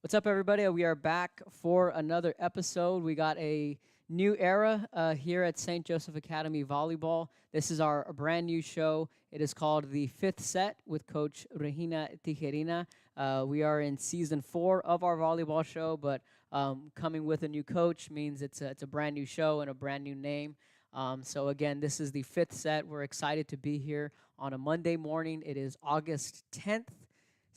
What's up, everybody? We are back for another episode. We got a new era here at St. Joseph Academy Volleyball. This is our brand new show. It is called The Fifth Set with Coach Regina Tijerina. We are in season 4 of our volleyball show, but coming with a new coach means it's a brand new show and a brand new name. So, again, this is the fifth set. We're excited to be here on a Monday morning. It is August 10th.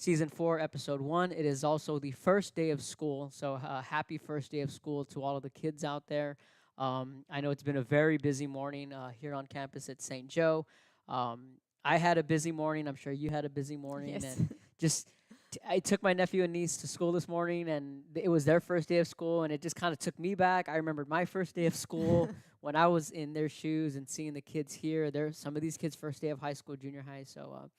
Season 4, Episode 1. It is also the first day of school, so happy first day of school to all of the kids out there. I know it's been a very busy morning here on campus at St. Joe. I had a busy morning. I'm sure you had a busy morning. Yes. And just, I took my nephew and niece to school this morning, and it was their first day of school, and it just kind of took me back. I remembered my first day of school when I was in their shoes and seeing the kids here. There's some of these kids' first day of high school, junior high, so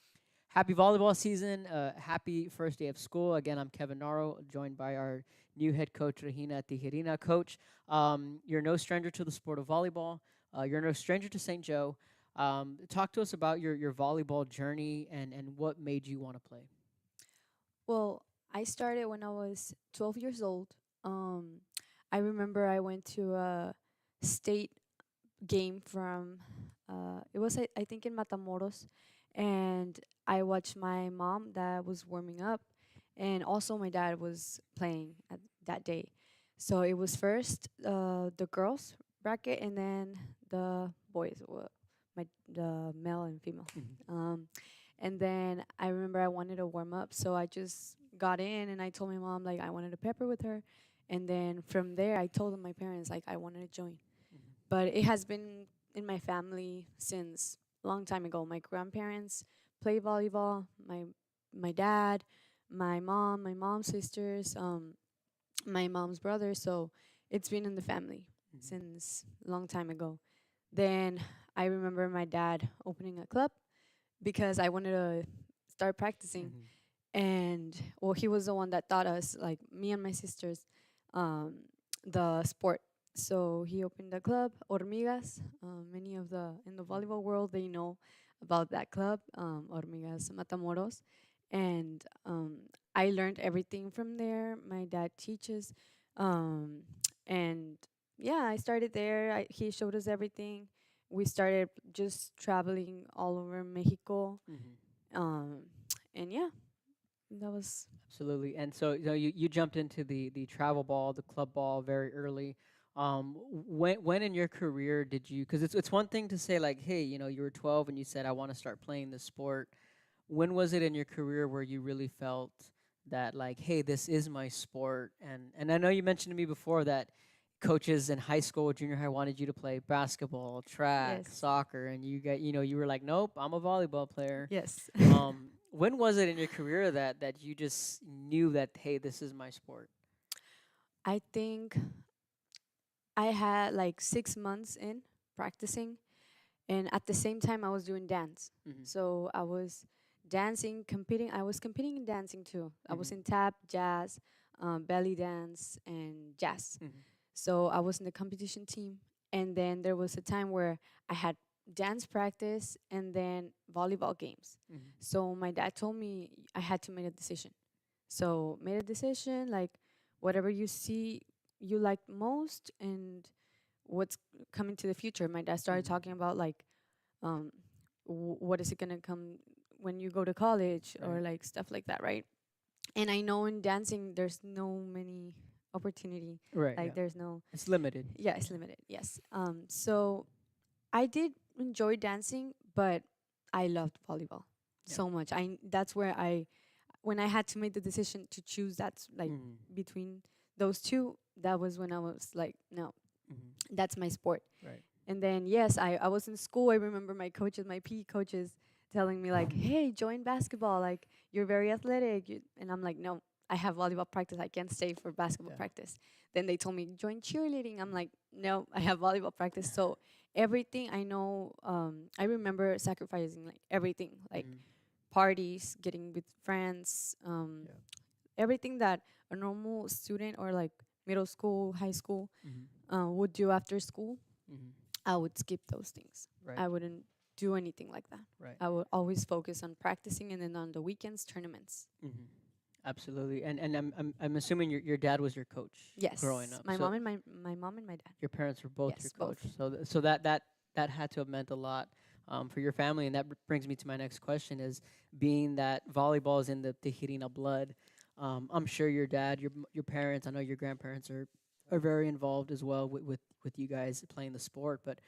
happy volleyball season. Happy first day of school. Again, I'm Kevin Naro, joined by our new head coach, Regina Tijerina. Coach, you're no stranger to the sport of volleyball. You're no stranger to St. Joe. Talk to us about your volleyball journey and what made you want to play. Well, I started when I was 12 years old. Um, I remember I went to a state game from, it was, I think, in Matamoros. And I watched my mom that was warming up. And also my dad was playing at that day. So it was first the girls bracket and then the boys, the male and female. Um, and then I remember I wanted to warm up, so I just got in and I told my mom like I wanted to pepper with her, and then from there I told my parents like I wanted to join. But it has been in my family since a long time ago. My grandparents play volleyball. My dad, my mom's sisters, my mom's brother. So it's been in the family since a long time ago. Then I remember my dad opening a club because I wanted to start practicing. And well, he was the one that taught us, like me and my sisters, um, the sport. So he opened a club, Hormigas. Many of the in the volleyball world they know about that club, Hormigas Matamoros, and I learned everything from there. My dad teaches, um, and yeah, I started there. He showed us everything. We started just traveling all over Mexico, um, and yeah, that was. Absolutely. And so you jumped into the travel ball, the club ball very early. When in your career did you? Because it's one thing to say like, hey, you were 12 and you said I want to start playing the sport. When was it in your career where you really felt that like, hey, this is my sport? And I know you mentioned to me before that coaches in high school, junior high wanted you to play basketball, track, Yes. soccer, and you were like, nope, I'm a volleyball player. Yes. When was it in your career that you just knew that hey, this is my sport? I think I had like 6 months in practicing, and at the same time, I was doing dance. Mm-hmm. So I was dancing, competing. I was competing in dancing too. I was Mm-hmm. in tap, jazz, belly dance, and jazz. Mm-hmm. So I was in the competition team. And then there was a time where I had dance practice and then volleyball games. Mm-hmm. So my dad told me I had to make a decision. So made a decision like whatever you see you like most and what's coming to the future. My dad started Mm-hmm. talking about like um, what is it gonna come when you go to college or Right. like stuff like that, right? And I know in dancing there's no many opportunity, Right. like Yeah. there's no, It's limited. yeah, it's limited, yes. So I did enjoy dancing, but I loved volleyball Yeah. so much. That's where I when I had to make the decision to choose that's like Mm-hmm. between those two, that was when I was like, no, Mm-hmm. that's my sport. Right. And then yes, I was in school. I remember my coaches, my PE coaches, telling me like, "Hey, join basketball. Like you're very athletic." And I'm like, "No, I have volleyball practice. I can't stay for basketball Yeah. practice." Then they told me join cheerleading. I'm like, "No, I have volleyball practice." So everything I know, I remember sacrificing like everything, like Mm-hmm. parties, getting with friends, Yeah. everything that a normal student or like middle school, high school Mm-hmm. would do after school. Mm-hmm. I would skip those things. Right. I wouldn't do anything like that. Right. I would always focus on practicing and then on the weekends, tournaments. Mm-hmm. Absolutely. And I'm assuming your dad was your coach growing Yes, up. my So mom and my mom and my dad. your parents were both your Yes, coach. both. So so that had to have meant a lot for your family. And that brings me to my next question: is being that volleyball is in the Tijerina blood. I'm sure your dad, your parents, I know your grandparents are very involved as well with you guys playing the sport. But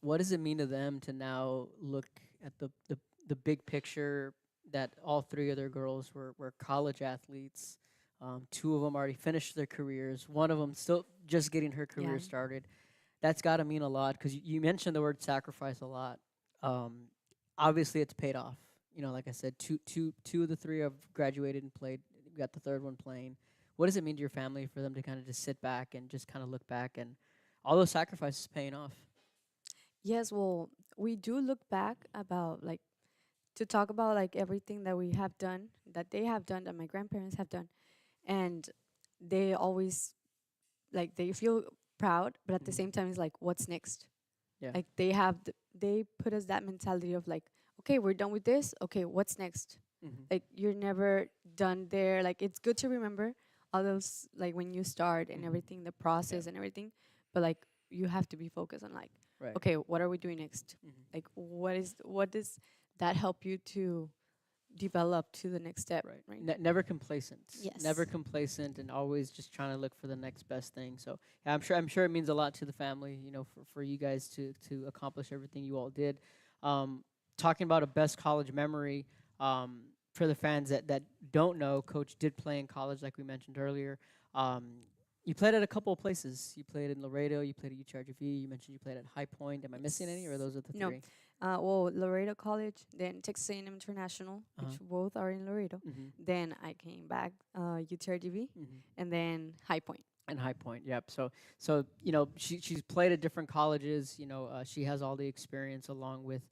what does it mean to them to now look at the big picture that all three of their girls were college athletes? Two of them already finished their careers. One of them still just getting her Yeah. career started. That's got to mean a lot because you mentioned the word sacrifice a lot. Um, Obviously, it's paid off. You know, like I said, two of the three have graduated and played. We got the third one playing. What does it mean to your family for them to kind of just sit back and just kind of look back and all those sacrifices paying off? Yes, well, we do look back about like to talk about like everything that we have done, that they have done, that my grandparents have done, and they always like they feel proud, but at the Hmm. same time, it's like, what's next? Yeah. Like they put us that mentality of like, okay, we're done with this. Okay, what's next? Hmm. Like you're never done there. Like it's good to remember all those like when you start and Hmm. everything, the Yeah. process and everything, but like you have to be focused on like, Right. okay, what are we doing next? Hmm. Like what does that help you to develop to the next step, Right. right? Never complacent. Never Yes. complacent, and always just trying to look for the next best thing. So yeah, I'm sure it means a lot to the family. You know, for you guys to accomplish everything you all did. Um, Talking about a best college memory. For the fans that don't know, Coach did play in college, like we mentioned earlier. Um, you played at a couple of places. You played in Laredo. You played at UCHV. You mentioned you played at High Point. Am I missing any, or Yes. those are the No. three? Well, Laredo College, then Texas A&M International, Uh huh. which both are in Laredo. Mm-hmm. Then I came back, UTRGV, Mm-hmm. and then High Point. And High Point. Yep. So you know she's played at different colleges. You know she has all the experience along with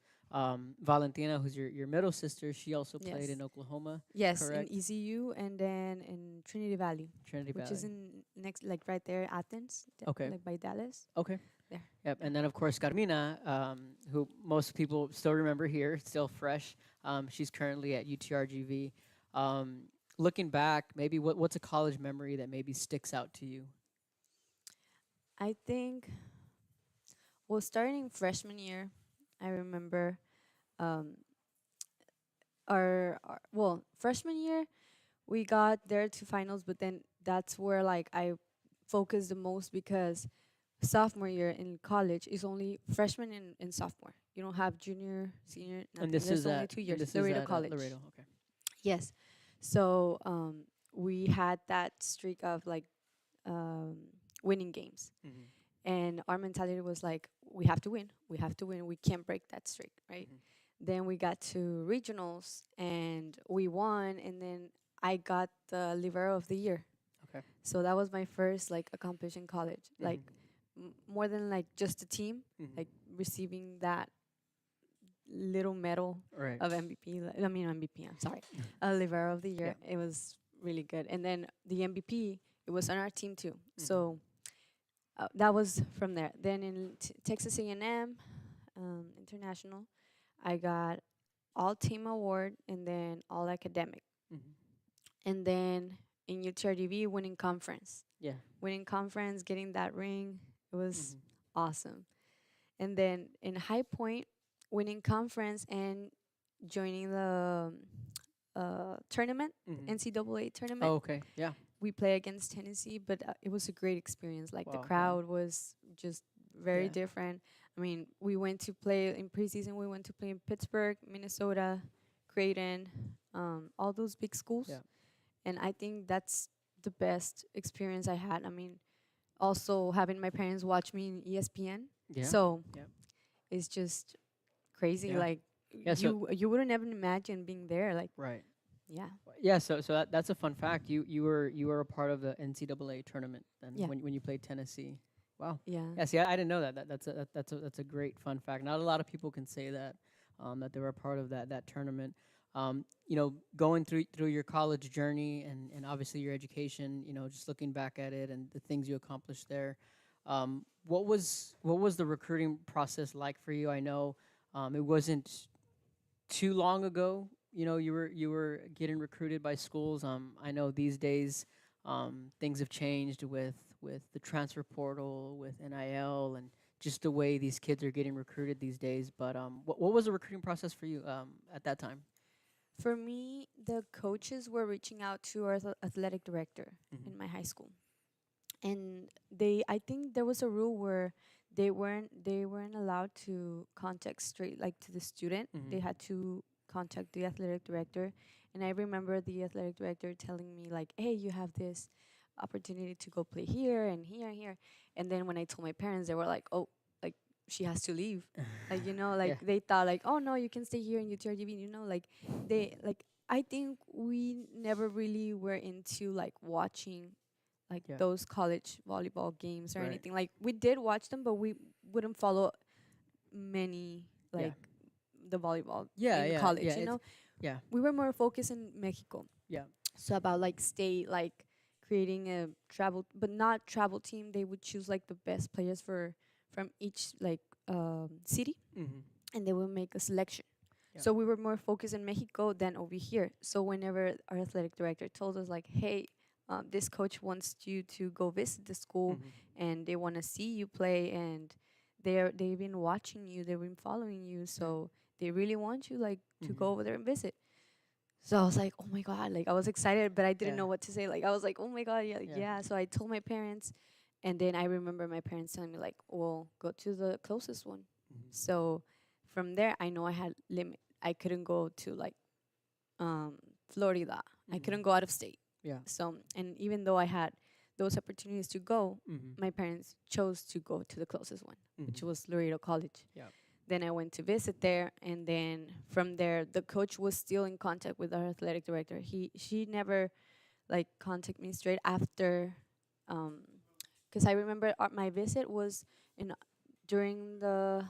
Valentina, who's your middle sister. She also played Yes. in Oklahoma, Yes, in correct? ECU and then in Trinity Valley, Trinity which is Valley. in next, like right there, Athens, Okay. like by Dallas. Okay. There. Yep. Yeah. And then of course Carmina, who most people still remember here, still fresh. She's currently at UTRGV. Um, Looking back, maybe what's a college memory that maybe sticks out to you? I think, well, starting freshman year, I remember um, our well, freshman year, we got there to finals, but then that's where like I focused the most because sophomore year in college is only freshman and sophomore. You don't have junior, senior, And nothing. There's only 2 years. this is Laredo at College. Laredo. Okay. Yes. So we had that streak of like um, winning games, Mm-hmm. and our mentality was like, we have to win. We have to win. We can't break that streak, right? Mm-hmm. Then we got to regionals and we won, and then I got the libero of the year. Okay. So that was my first like accomplishment in college. Like Mm-hmm. more than like just a team, like Mm-hmm. receiving that little medal Right. of MVP. I mean MVP. I'm sorry, libero of the Yeah. year. It was really good. And then the MVP, it was on our team too. Mm-hmm. So that was from there. Then in Texas A&M International, I got all team award and then all academic. Mm-hmm. And then in UTRDV, winning conference. Yeah. Winning conference, getting that ring, it was Mm-hmm. awesome. And then in High Point, winning conference and joining the tournament, Mm-hmm. NCAA Oh, tournament. okay. Yeah. We play against Tennessee, but it was a great experience. Like the Wow. Wow. crowd was just very Yeah. different. I mean, we went to play in preseason. We went to play in Pittsburgh, Minnesota, Creighton, all those big schools, Yeah. and I think that's the best experience I had. I mean, also having my parents watch me in ESPN, Yeah. so Yeah. it's just crazy. Yeah. Like Yeah. So you wouldn't even imagine being there. Like right. yeah, Yeah. So that's a fun fact. You were a part of the NCAA tournament then yeah, when you played Tennessee. Wow. yeah. Yeah. See, I didn't know that. That's a great fun fact. Not a lot of people can say that that they were a part of that tournament. You know, going through your college journey and obviously your education. You know, just looking back at it and the things you accomplished there. What was the recruiting process like for you? I know it wasn't too long ago you were getting recruited by schools. I know these days things have changed with the transfer portal, with NIL, and just the way these kids are getting recruited these days. But what was the recruiting process for you at that time? For me, the coaches were reaching out to our athletic director Mm-hmm. in my high school, and I think there was a rule where they weren't allowed to contact straight like to the student. Mm-hmm. They had to contact the athletic director, and I remember the athletic director telling me like, "Hey, you have this opportunity to go play here and here and here." And then when I told my parents, they were like, "Oh, like she has to leave." Like Yeah. like they thought like, "Oh no, you can stay here in UTRGV." Like they like I think we never really were into like watching like Yeah. those college volleyball games or Right. anything. Like we did watch them, but we wouldn't follow many Yeah. like the volleyball Yeah. in Yeah. college. Yeah. Yeah. We were more focused in Mexico. Yeah. So about like state, like creating a travel, but not travel team. They would choose like the best players from each like city, Mm-hmm. and they will make a selection. Yeah. So we were more focused in Mexico than over here. So whenever our athletic director told us like, "Hey, this coach wants you to go visit the school, Mm-hmm. and they want to see you play, and they've been watching you, they've been following you, so they really want you like to Mm-hmm. go over there and visit." So I was like, "Oh my god!" Like I was excited, but I didn't Yeah. know what to say. Like I was like, "Oh my god, yeah, Yeah. yeah." So I told my parents, and then I remember my parents telling me like, "Well, go to the closest one." Mm-hmm. So from there, I know I had limit. I couldn't go to like um, Florida. I couldn't go out of state. Yeah. So, and even though I had those opportunities to go, Mm-hmm. my parents chose to go to the closest one, which Mm-hmm. was Laredo College. Yeah. Then I went to visit there, and then from there, the coach was still in contact with our athletic director. She never like contact me straight after, because I remember my visit was in during the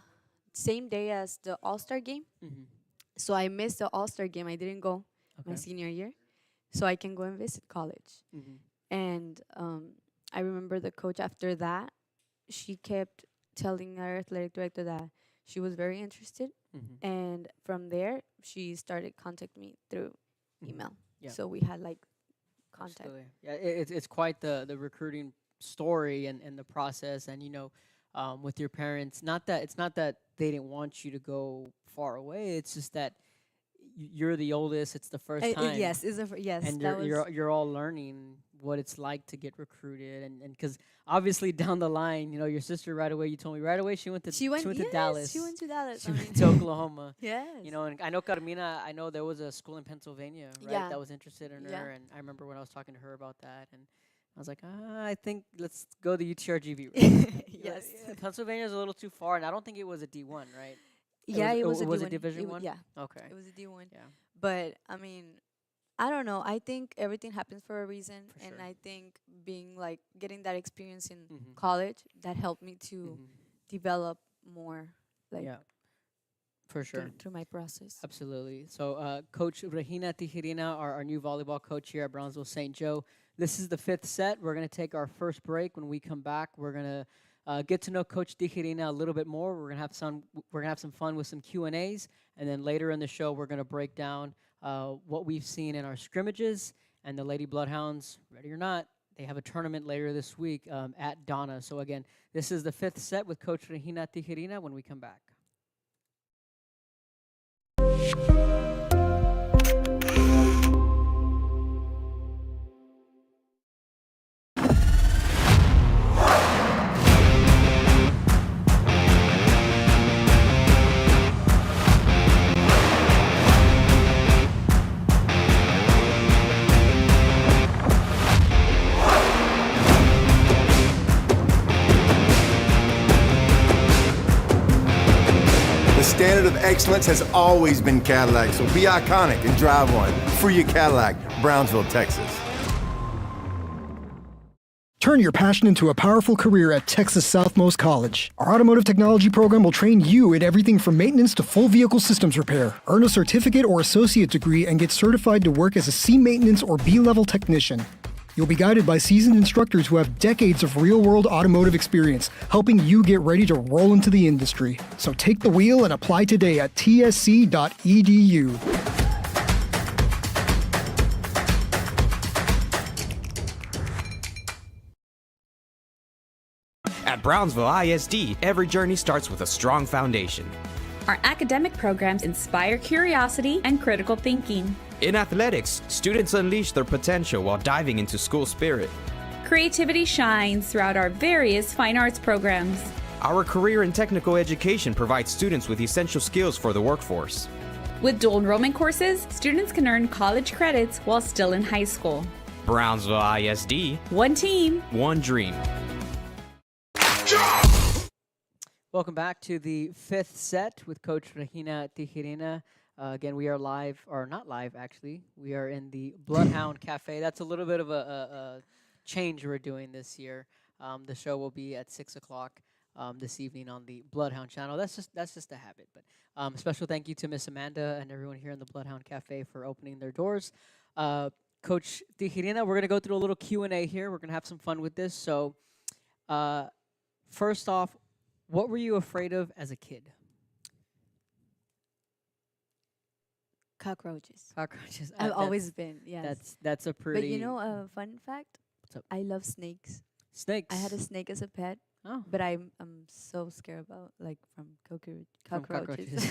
same day as the All-Star game. Mm-hmm. So I missed the All-Star game. I didn't go my Okay. senior year, so I can go and visit college. Mm-hmm. And I remember the coach after that, she kept telling our athletic director that she was very interested. Mm-hmm. And from there, she started contacting me through Mhm. email. Yeah. So we had like contact. Absolutely. Yeah, it's quite the recruiting story and the process, and with your parents. Not that it's not that they didn't want you to go far away. It's just that you're the oldest. It's the first time. Yes, yes. And That was you're all learning what it's like to get recruited, and because obviously down the line, your sister right away. You told me right away she went to yes, Dallas. She went to Dallas. She went to Oklahoma. Yes. And I know Carmina. I know there was a school in Pennsylvania, right, Yeah. that was interested in Yeah. her, and I remember when I was talking to her about that, and I was like, I think let's go to UTRGV. Right? Yes. Pennsylvania's a little too far, and I don't think it was a D1, right? Yeah, it was a was D1. it Division 1? Yeah, Okay. it was a D1. Yeah. But I mean, I don't know. I think everything happens for a reason, For and sure. I think getting that experience in Mhm. college that helped me to Mhm. develop more, like Yeah. For sure. through my process. Absolutely. So, Coach Regina Tijerina, our new volleyball coach here at Brownsville St. Joe. This is the 5th set. We're going to take our first break. When we come back, we're going to get to know Coach Tijerina a little bit more. We're going to have some fun with some Q&As, and then later in the show, we're going to break down what we've seen in our scrimmages. And the Lady Bloodhounds, ready or not, they have a tournament later this week at Donna. So again, this is the 5th set with Coach Regina Tijerina when we come back. The standard of excellence has always been Cadillac, so be iconic and drive one. Free your Cadillac, Brownsville, Texas. Turn your passion into a powerful career at Texas Southmost College. Our automotive technology program will train you in everything from maintenance to full vehicle systems repair. Earn a certificate or associate degree and get certified to work as a C maintenance or B-level technician. You'll be guided by seasoned instructors who have decades of real-world automotive experience, helping you get ready to roll into the industry. So take the wheel and apply today at tsc.edu. At Brownsville ISD, every journey starts with a strong foundation. Our academic programs inspire curiosity and critical thinking. In athletics, students unleash their potential while diving into school spirit. Creativity shines throughout our various fine arts programs. Our career and technical education provides students with essential skills for the workforce. With dual enrollment courses, students can earn college credits while still in high school. Brownsville ISD, One team, one dream. Welcome back to the fifth set with Coach Regina Tijerina. Again, we are live, or not live actually. We are in the Bloodhound Cafe. That's a little bit of a change we're doing this year. The show will be at 6 o'clock this evening on the Bloodhound channel. That's just a habit. But special thank you to Miss Amanda and everyone here in the Bloodhound Cafe for opening their doors. Coach Tijerina, we're gonna go through a little Q&A here. We're gonna have some fun with this. So, first off, what were you afraid of as a kid? Cockroaches. Cockroaches. I've always been, yes. That's a pretty. But you know, a fun fact? What's up? I love snakes. Snakes. I had a snake as a pet, Oh. but I'm so scared about from From cockroaches.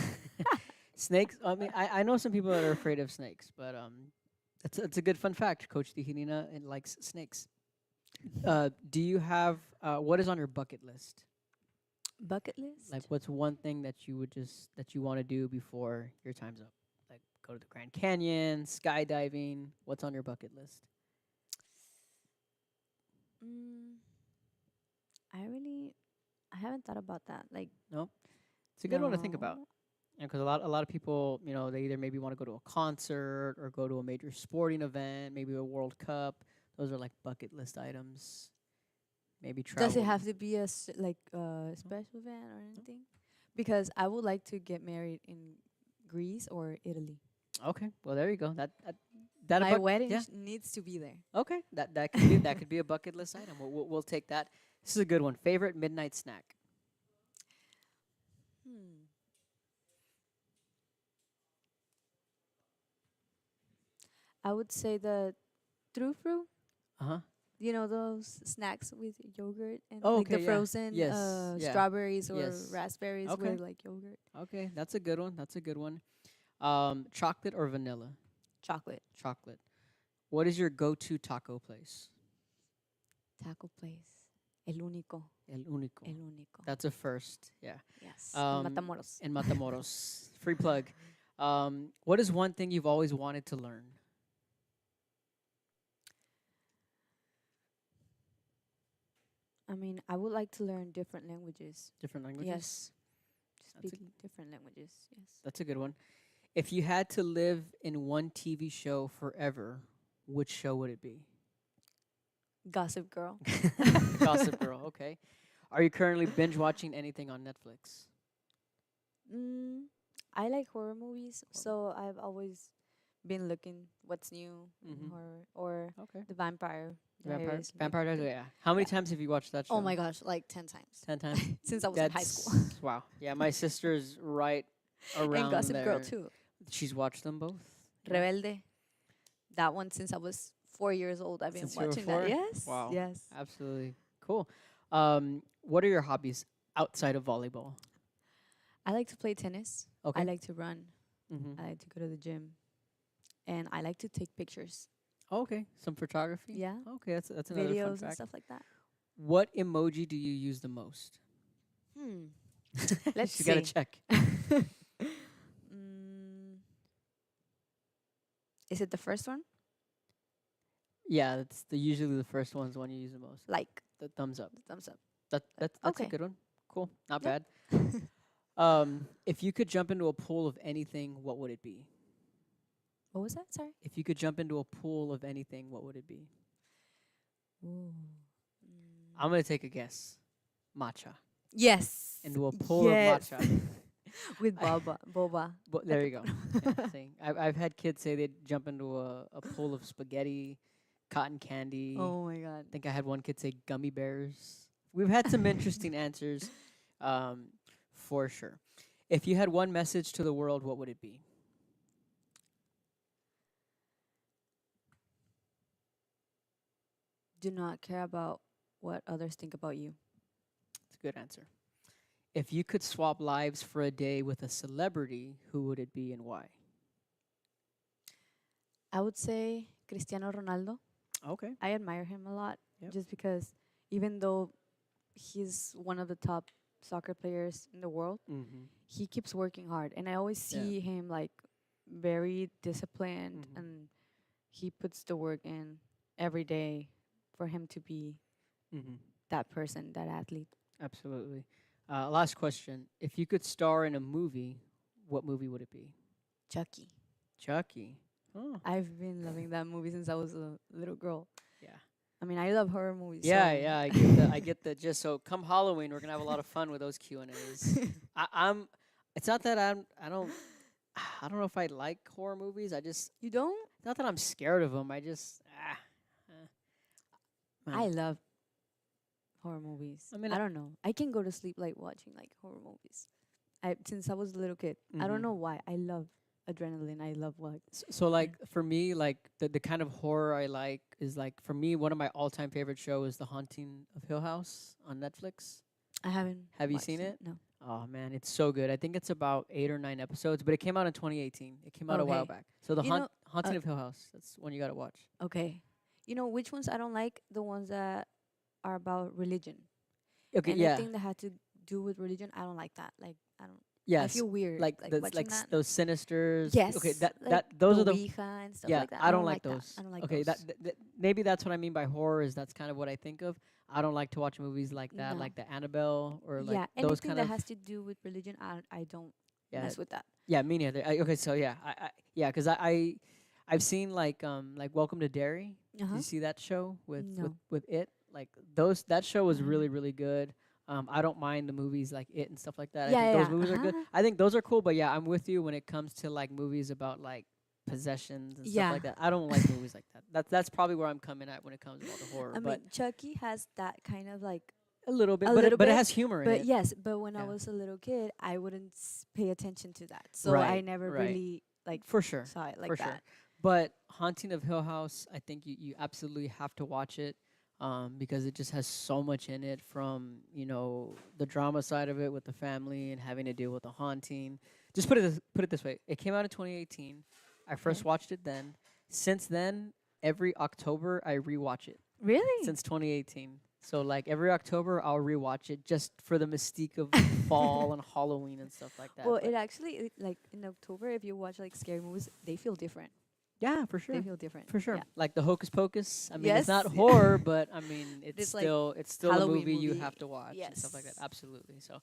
Snakes. I mean, I know some people that are afraid of snakes, but it's a good fun fact. Coach Tijerina likes snakes. Do you have what is on your bucket list? Bucket list? Like, what's one thing that you want to do before your time's up? Like, go to the Grand Canyon, skydiving. What's on your bucket list? I haven't thought about that. Like, No, it's a good one to think about. no. Because a lot of people, they either maybe want to go to a concert or go to a major sporting event, maybe a World Cup. Those are like bucket list items. Maybe travel. Does it have to be a special event or anything? Because I would like to get married in Greece or Italy. Okay, well there you go. That My wedding yeah. needs to be there. Okay, that could be a bucket list item. We'll take that. This is a good one. Favorite midnight snack. I would say the trufru. Uh-huh. You know those snacks with yogurt and Oh, like okay, the yeah. frozen Yes, yeah. strawberries or Yes. raspberries Okay. with like yogurt. Okay, that's a good one. That's a good one. Chocolate or vanilla? Chocolate. Chocolate. What is your go-to taco place? Taco place. El único. El único. El único. That's a first. Yeah. Yes. Um, Matamoros. In Matamoros. Free plug. What is one thing you've always wanted to learn? I mean, I would like to learn different languages. Different languages? Yes. That's a- Speaking different languages. Yes. That's a good one. If you had to live in one TV show forever, which show would it be? Gossip Girl. Gossip Girl, okay. Are you currently binge watching anything on Netflix? I like horror movies, so I've always been looking what's new in Mhm. horror or Okay. the Vampire Vampire, Diaries. like Vampire Diaries, the- yeah. How many yeah. times have you watched that show? Oh my gosh, like 10 times 10 times? since I was in high school. Wow. Yeah, my sister's right around And Gossip there. Girl too. She's watched them both. Rebelde. That one since I was 4 years old. I've been Since you were watching 4? that. Yes. Wow. Yes. Absolutely. Cool. What are your hobbies outside of volleyball? I like to play tennis. Okay. I like to run. Mm-hmm. I like to go to the gym. And I like to take pictures. Okay. Some photography? Yeah. Okay, that's another fun Videos and fact. stuff like that. What emoji do you use the most? Let's You gotta see. check. Is it the first one? Yeah, that's usually the first one's one you use the most. Like The thumbs up. the thumbs up. That's Okay. a good one. Cool. Not Yep. bad. If you could jump into a pool of anything, what would it be? What was that? Sorry. If you could jump into a pool of anything, what would it be? I'm gonna take a guess. Matcha. Yes. Into a pool Yes. of matcha. With boba. But there you go. Yeah, see, I've had kids say they'd jump into a pool of spaghetti, cotton candy. Oh my god. I think I had one kid say gummy bears. We've had some interesting answers, for sure. If you had one message to the world, what would it be? Do not care about what others think about you. Good answer. If you could swap lives for a day with a celebrity, who would it be and why? I would say Cristiano Ronaldo. Okay. I admire him a lot Yep. just because even though he's one of the top soccer players in the world, Mm-hmm. he keeps working hard. And I always Yeah. see him like very disciplined Mhm. and he puts the work in every day for him to be Mm-hmm. that person, that athlete. Absolutely. Last question. If you could star in a movie, what movie would it be? Chucky. Chucky. Oh, I've been loving that movie since I was a little girl. yeah. I mean, I love horror movies. Yeah, so yeah, I get that. I get that. Just so come Halloween, we're gonna have a lot of fun with those Q and A's. I'm. It's not that I don't. I don't know if I like horror movies. You don't? It's not that I'm scared of them. I just. Man. I love horror movies. I mean, I don't know. I can go to sleep like watching like horror movies. Since I was a little kid. I Mhm. don't know why. I love adrenaline. I love what. So like for me, like the kind of horror I like is like for me one of my all time favorite shows is The Haunting of Hill House on Netflix. I haven't. Have you watched seen it? No. Oh man, it's so good. I think it's about 8 or 9 episodes, but it came out in 2018. It came out a while Okay. back. So the You know, Haunting of Hill House. That's one you gotta watch. Okay. You know which ones I don't like? The ones that are about religion. Okay, yeah, Anything that had to do with religion, I don't like that. Like I don't. I yes, feel weird. like watching that. those Sinisters. Yes. Okay, that like those the are the Ouija and stuff yeah. like that. I don't like that. those. I don't like okay, those. that maybe that's what I mean by horror. Is that's kind of what I think of. I don't like to watch movies like that, No. like the Annabelle or like yeah, those anything kind that of has to do with religion, I don't yeah. mess with that. Yeah, me neither. Okay, so yeah, yeah, because I've seen like Welcome to Derry. Did Uh-huh. you see that show with No. with it? Like that show was Uh-huh. really good. I don't mind the movies like It and stuff like that. I Yeah, think those yeah, movies are good. uh-huh. I think those are cool. But yeah, I'm with you when it comes to like movies about like possessions and stuff like Yeah. that. I don't like movies like that. That's probably where I'm coming at when it comes to all the horror. I but mean, Chucky has that kind of like, a little bit, a but little but it bit, has humor in but it. yes, but when I Yeah. was a little kid, I wouldn't pay attention to that, so I Right, never right. really like For sure. saw it like for that. sure. But Haunting of Hill House, I think you absolutely have to watch it because it just has so much in it from, the drama side of it with the family and having to deal with the haunting. Just put it this way. It came out in 2018. I first Okay. watched it then. Since then, every October I rewatch it Really? since 2018. So like every October I'll rewatch it just for the mystique of fall and Halloween and stuff like that. Well, But it actually like in October, if you watch like scary movies, they feel different. yeah, for sure. They feel different. For sure. Yeah. Like the Hocus Pocus. I mean, it's not Yes. horror, but I mean, it's It's like still a Halloween movie you movie. have to watch and stuff like that. Yes. Absolutely. So,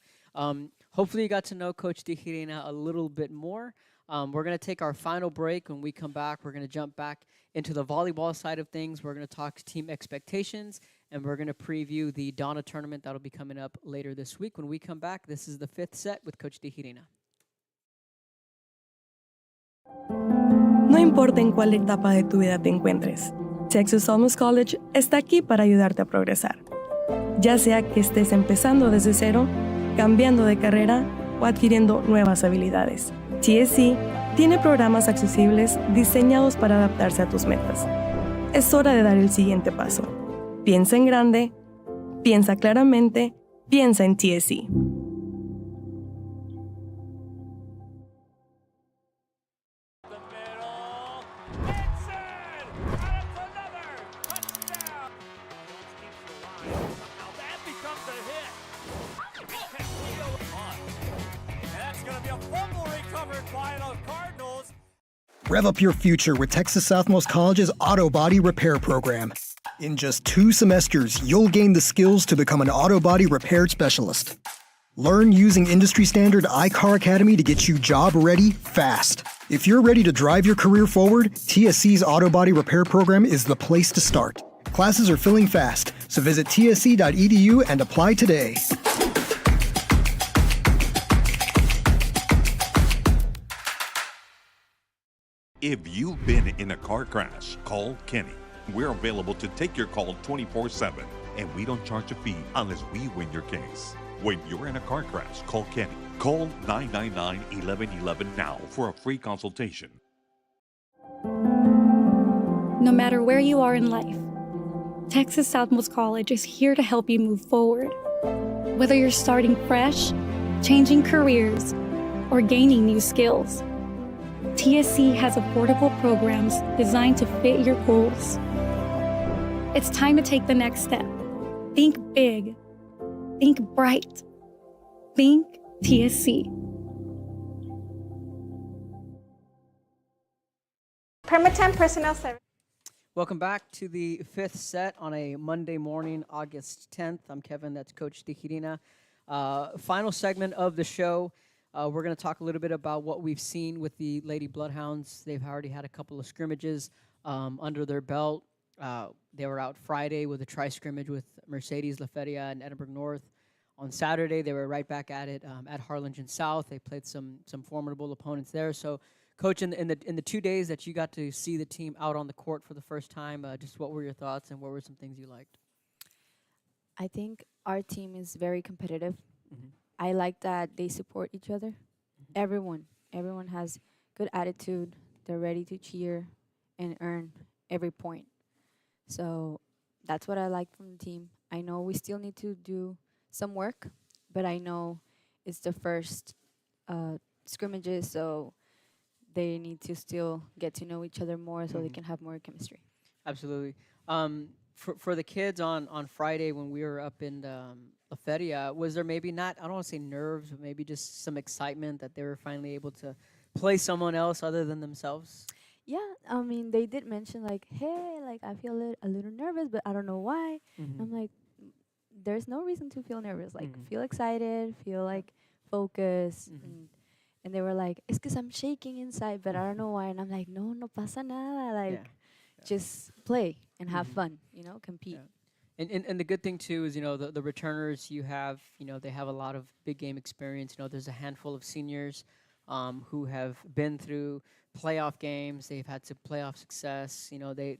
hopefully you got to know Coach Tijerina a little bit more. We're going to take our final break. When we come back, we're going to jump back into the volleyball side of things. We're going to talk team expectations, and we're going to preview the Donna tournament that'll be coming up later this week. When we come back, this is the fifth set with Coach Tijerina. No importa en cuál etapa de tu vida te encuentres, Texas Almost College está aquí para ayudarte a progresar. Ya sea que estés empezando desde cero, cambiando de carrera o adquiriendo nuevas habilidades, TSC tiene programas accesibles diseñados para adaptarse a tus metas. Es hora de dar el siguiente paso. Piensa en grande, piensa claramente, piensa en TSC. Rev up your future with Texas Southmost College's Auto Body Repair Program. In just 2 semesters, you'll gain the skills to become an auto body repair specialist. Learn using industry standard iCar Academy to get you job ready fast. If you're ready to drive your career forward, TSC's Auto Body Repair Program is the place to start. Classes are filling fast, so visit tsc.edu and apply today. If you've been in a car crash, call Kenny. We're available to take your call 24/7, and we don't charge a fee unless we win your case. When you're in a car crash, call Kenny. Call 999-1111 now for a free consultation. No matter where you are in life, Texas Southmost College is here to help you move forward Whether you're starting fresh, changing careers, or gaining new skills, TSC has affordable programs designed to fit your goals. It's time to take the next step. Think big. Think bright. Think TSC. Permatemp Personnel Service. Welcome back to the fifth set on a Monday morning, August 10th. I'm Kevin, that's Coach Tijerina. Final segment of the show. We're going to talk a little bit about what we've seen with the Lady Bloodhounds. They've already had a couple of scrimmages under their belt. They were out Friday with a tri-scrimmage with Mercedes, La Feria, and Edinburgh North. On Saturday, they were right back at it at Harlingen South. They played some formidable opponents there. So, Coach, in the 2 days that you got to see the team out on the court for the first time, just what were your thoughts and what were some things you liked? I think our team is very competitive. I like that they support each other. Everyone has good attitude. They're ready to cheer and earn every point. So that's what I like from the team. I know we still need to do some work, but I know it's the first scrimmages, so they need to still get to know each other more so they can have more chemistry. Absolutely. For the kids on Friday when we were up in La Feria, was there maybe not, I don't want to say nerves, but maybe just some excitement that they were finally able to play someone else other than themselves? Yeah, I mean, they did mention, like, hey, like, I feel a little nervous, but I don't know why. I'm like, there's no reason to feel nervous. Like, feel excited, feel, like, focused. And they were like, it's because I'm shaking inside, but I don't know why. And I'm like, no pasa nada. Like, just play and have fun, compete. Yeah. And the good thing, too, is, the returners you have, they have a lot of big game experience. There's a handful of seniors who have been through playoff games. They've had some playoff success.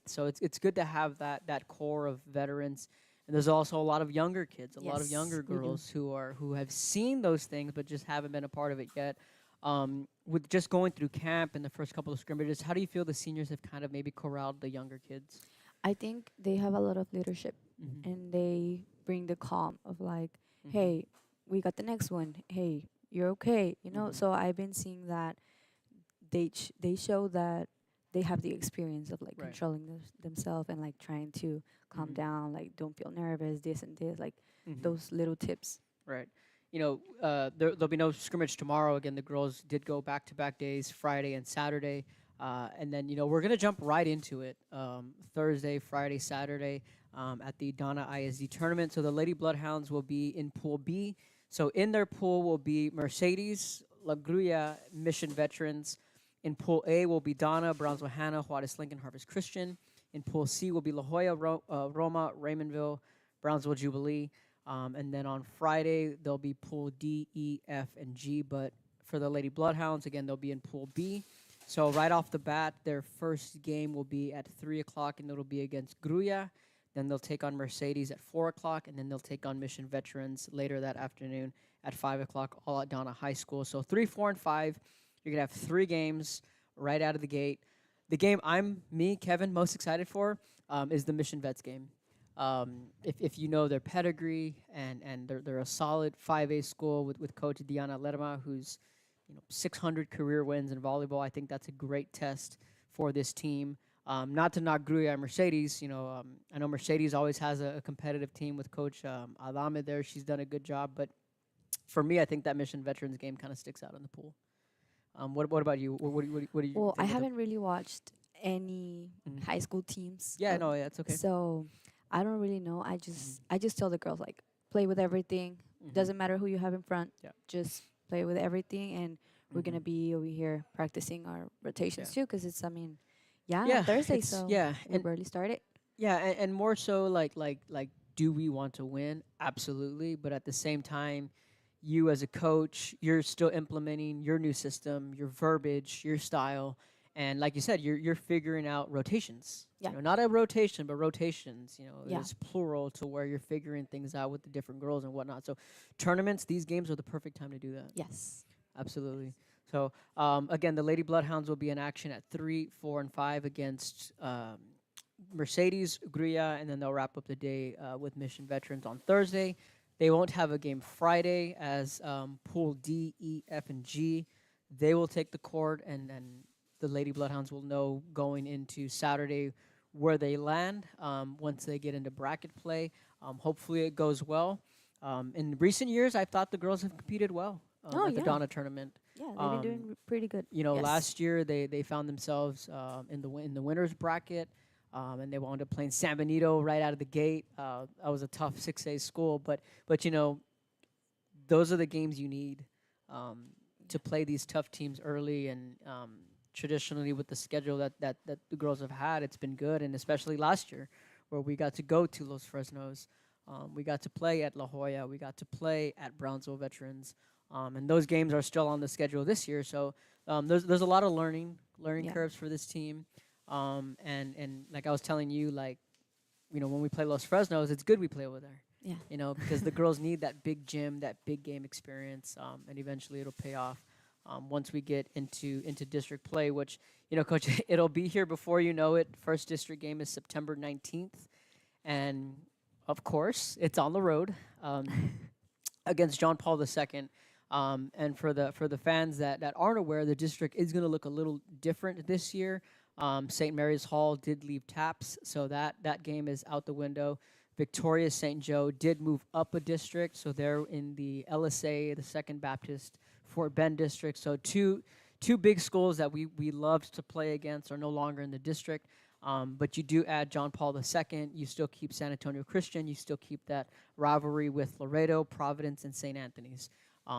So it's good to have that core of veterans. And there's also a lot of younger kids, a lot of younger girls who have seen those things but just haven't been a part of it yet. With just going through camp and the first couple of scrimmages, how do you feel the seniors have kind of maybe corralled the younger kids? I think they have a lot of leadership, and they bring the calm of like, hey, we got the next one. Hey, you're okay. So I've been seeing that they show that they have the experience of like controlling themselves and like trying to calm down, like don't feel nervous, this and this, like those little tips. Right. There'll be no scrimmage tomorrow. Again, the girls did go back-to-back days, Friday and Saturday. And then, we're going to jump right into it. Thursday, Friday, Saturday at the Donna ISD tournament. So the Lady Bloodhounds will be in Pool B. So in their pool will be Mercedes, La Grulla, Mission Veterans. In Pool A will be Donna, Brownsville Hannah, Juarez Lincoln, Harvest Christian. In Pool C will be La Jolla, Roma, Raymondville, Brownsville Jubilee. And then on Friday, there'll be Pool D, E, F, and G. But for the Lady Bloodhounds, again, they'll be in Pool B. So right off the bat, their first game will be at 3 o'clock, and it'll be against Grulla. Then they'll take on Mercedes at 4 o'clock, and then they'll take on Mission Veterans later that afternoon at 5 o'clock, all at Donna High School. So 3, 4, and 5, you're going to have 3 games right out of the gate. The game Kevin, most excited for is the Mission Vets game. If you know their pedigree and they're a solid 5A school with Coach Diana Lerma, who's 600 career wins in volleyball. I think that's a great test for this team. Not to knock Grulla and Mercedes. I know Mercedes always has a competitive team with Coach Adame there. She's done a good job. But for me, I think that Mission Veterans game kind of sticks out in the pool. What about you? What do you Well, I think haven't really watched any high school teams. Yeah, no, it's okay. So I don't really know. I just tell the girls, like, play with everything. Doesn't matter who you have in front. Yeah. Just play with everything, and we're gonna be over here practicing our rotations too, because it's Thursday, so we barely started. Yeah, and more so like do we want to win? Absolutely, but at the same time, you as a coach, you're still implementing your new system, your verbiage, your style, and like you said, you're figuring out rotations. Yeah. Not a rotation, but rotations. It's plural to where you're figuring things out with the different girls and whatnot. So tournaments, these games are the perfect time to do that. Yes. Absolutely. So, again, the Lady Bloodhounds will be in action at 3, 4, and 5 against Mercedes, Grulla, and then they'll wrap up the day with Mission Veterans on Thursday. They won't have a game Friday as Pool D, E, F, and G. They will take the court, and the Lady Bloodhounds will know going into Saturday where they land once they get into bracket play. Hopefully it goes well. In recent years, I thought the girls have competed well at the Donna tournament. Yeah, they've been doing pretty good. You know, last year they found themselves in the winners bracket, and they wound up playing San Benito right out of the gate. That was a tough 6A school, but you know, those are the games you need to play these tough teams early. And traditionally, with the schedule that the girls have had, it's been good. And especially last year, where we got to go to Los Fresnos, we got to play at La Jolla, we got to play at Brownsville Veterans. And those games are still on the schedule this year. So there's a lot of learning curves for this team. And like I was telling you, like, you know, when we play Los Fresnos, it's good we play over there. Yeah. You know, because the girls need that big gym, that big game experience, and eventually it'll pay off once we get into district play, which, you know, Coach, it'll be here before you know it. First district game is September 19th. And, of course, it's on the road against John Paul II. And for the fans that aren't aware, the district is going to look a little different this year. St. Mary's Hall did leave taps, so that game is out the window. Victoria St. Joe did move up a district, so they're in the LSA, the Second Baptist Fort Bend district. So two big schools that we loved to play against are no longer in the district. But you do add John Paul II. You still keep San Antonio Christian. You still keep that rivalry with Laredo, Providence, and St. Anthony's.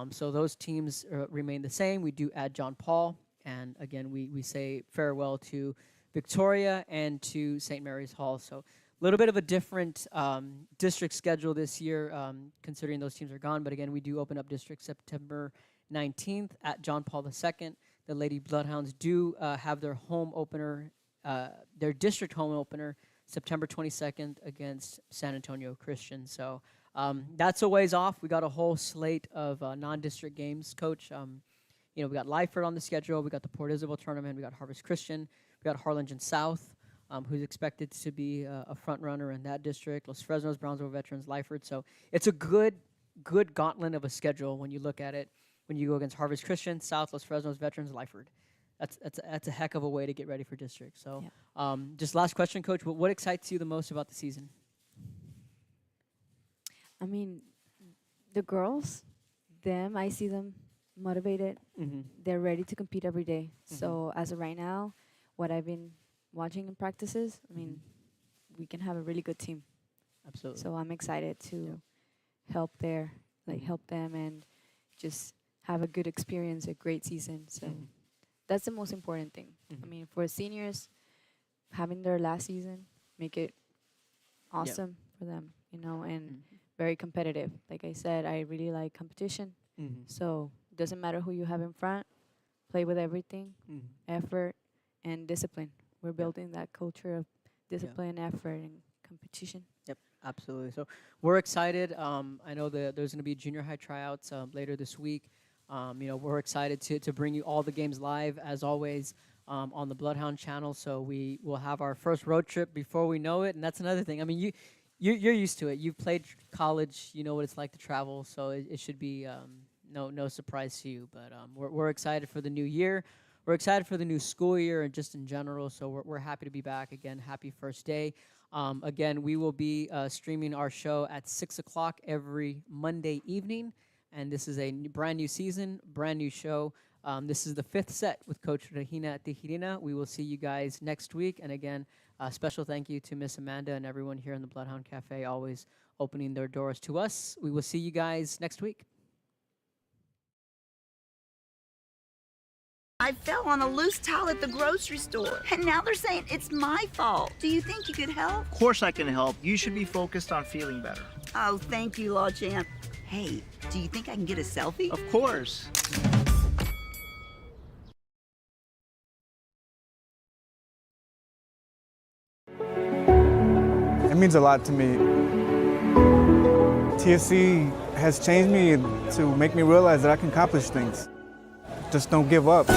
So those teams remain the same. We do add John Paul. And again, we say farewell to Victoria and to St. Mary's Hall. So a little bit of a different district schedule this year, considering those teams are gone. But again, we do open up district September 19th at John Paul II. The Lady Bloodhounds do have their home opener, their district home opener, September 22nd against San Antonio Christian. So that's a ways off. We got a whole slate of non-district games, Coach. You know, we got Lyford on the schedule. We got the Port Isabel tournament. We got Harvest Christian. We got Harlingen South, who's expected to be a front runner in that district. Los Fresnos, Brownsville Veterans, Lyford. So it's a good gauntlet of a schedule when you look at it. When you go against Harvest Christian, South, Los Fresnos, Veterans, Lyford. That's a heck of a way to get ready for district. So just last question, Coach. What excites you the most about the season? I mean, the girls, I see them motivated. They're ready to compete every day. So as of right now, what I've been watching in practices, I mean, we can have a really good team. Absolutely. So I'm excited to help help them and just have a good experience, a great season. So that's the most important thing. I mean, for seniors, having their last season, make it awesome for them, you know, and very competitive. Like I said, I really like competition. So it doesn't matter who you have in front, play with everything, effort, and discipline. We're building that culture of discipline, effort, and competition. Yep, absolutely. So we're excited. I know that there's going to be junior high tryouts later this week. You know, we're excited to bring you all the games live, as always, on the Bloodhound channel. So we will have our first road trip before we know it. And that's another thing. I mean, you're used to it. You've played college. You know what it's like to travel. So it should be no surprise to you. But we're excited for the new year. We're excited for the new school year and just in general. So we're happy to be back again. Happy first day. Again, we will be streaming our show at 6 o'clock every Monday evening. And this is a brand new season, brand new show. This is the 5th set with Coach Regina at Tijerina. We will see you guys next week. And again, special thank you to Miss Amanda and everyone here in the Bloodhound Cafe, always opening their doors to us. We will see you guys next week. I fell on a loose towel at the grocery store, and now they're saying it's my fault. Do you think you could help? Of course I can help. You should be focused on feeling better. Oh, thank you, Law Champ. Hey, do you think I can get a selfie? Of course. It means a lot to me. TSC has changed me to make me realize that I can accomplish things. Just don't give up.